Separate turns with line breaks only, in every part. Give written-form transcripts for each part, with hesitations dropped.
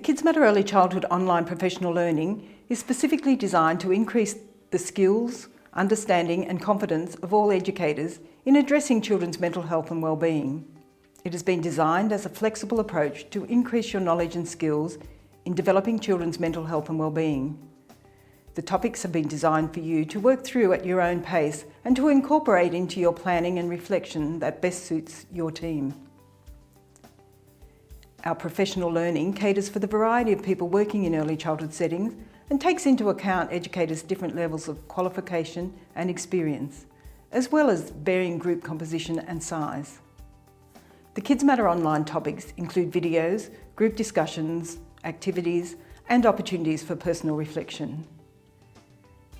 Kids Matter Early Childhood online professional learning is specifically designed to increase the skills, understanding and confidence of all educators in addressing children's mental health and wellbeing. It has been designed as a flexible approach to increase your knowledge and skills in developing children's mental health and wellbeing. The topics have been designed for you to work through at your own pace and to incorporate into your planning and reflection that best suits your team. Our professional learning caters for the variety of people working in early childhood settings and takes into account educators' different levels of qualification and experience, as well as varying group composition and size. The Kids Matter online topics include videos, group discussions, activities, and opportunities for personal reflection.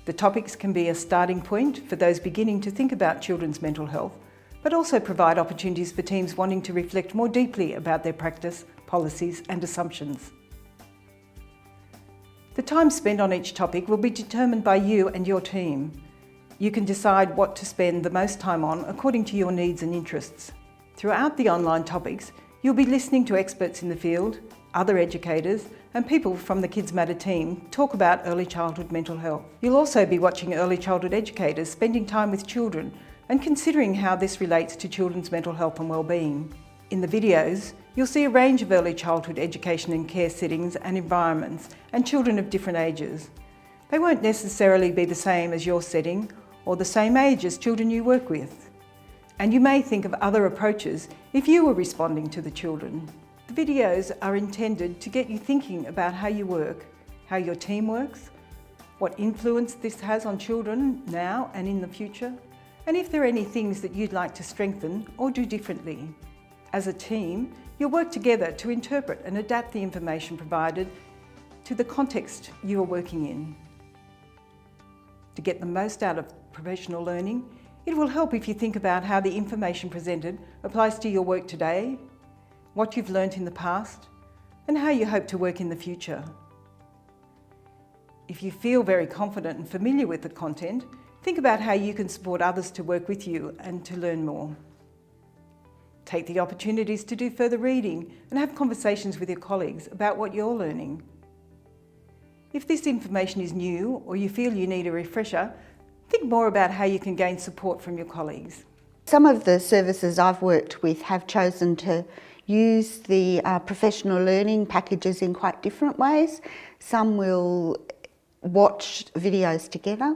The topics can be a starting point for those beginning to think about children's mental health, but also provide opportunities for teams wanting to reflect more deeply about their practice, policies and assumptions. The time spent on each topic will be determined by you and your team. You can decide what to spend the most time on according to your needs and interests. Throughout the online topics, you'll be listening to experts in the field, other educators and people from the Kids Matter team talk about early childhood mental health. You'll also be watching early childhood educators spending time with children and considering how this relates to children's mental health and wellbeing. In the videos, you'll see a range of early childhood education and care settings and environments and children of different ages. They won't necessarily be the same as your setting or the same age as children you work with. And you may think of other approaches if you were responding to the children. The videos are intended to get you thinking about how you work, how your team works, what influence this has on children now and in the future, and if there are any things that you'd like to strengthen or do differently. As a team, you'll work together to interpret and adapt the information provided to the context you are working in. To get the most out of professional learning, it will help if you think about how the information presented applies to your work today, what you've learnt in the past, and how you hope to work in the future. If you feel very confident and familiar with the content, think about how you can support others to work with you and to learn more. Take the opportunities to do further reading and have conversations with your colleagues about what you're learning. If this information is new or you feel you need a refresher, think more about how you can gain support from your colleagues.
Some of the services I've worked with have chosen to use the professional learning packages in quite different ways. Some will watch videos together.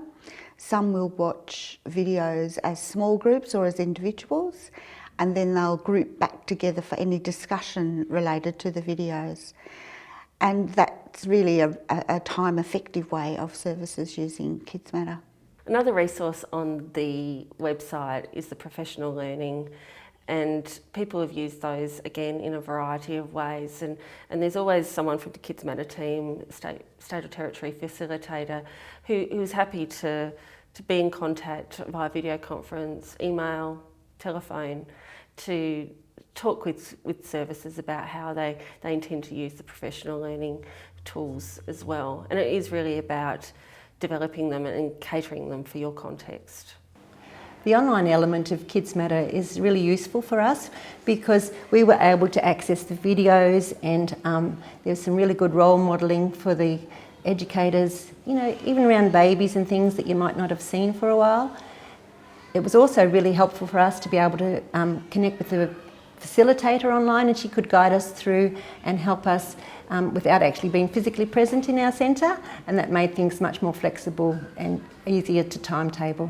Some will watch videos as small groups or as individuals, and then they'll group back together for any discussion related to the videos. And that's really a time-effective way of services using Kids Matter.
Another resource on the website is the professional learning, and people have used those again in a variety of ways, and there's always someone from the Kids Matter team, state or territory facilitator, who is happy to be in contact via video conference, email, telephone, to talk with services about how they intend to use the professional learning tools as well. And it is really about developing them and catering them for your context.
The online element of Kids Matter is really useful for us because we were able to access the videos, and there's some really good role modelling for the educators, you know, even around babies and things that you might not have seen for a while. It was also really helpful for us to be able to connect with the facilitator online, and she could guide us through and help us without actually being physically present in our centre, and that made things much more flexible and easier to timetable.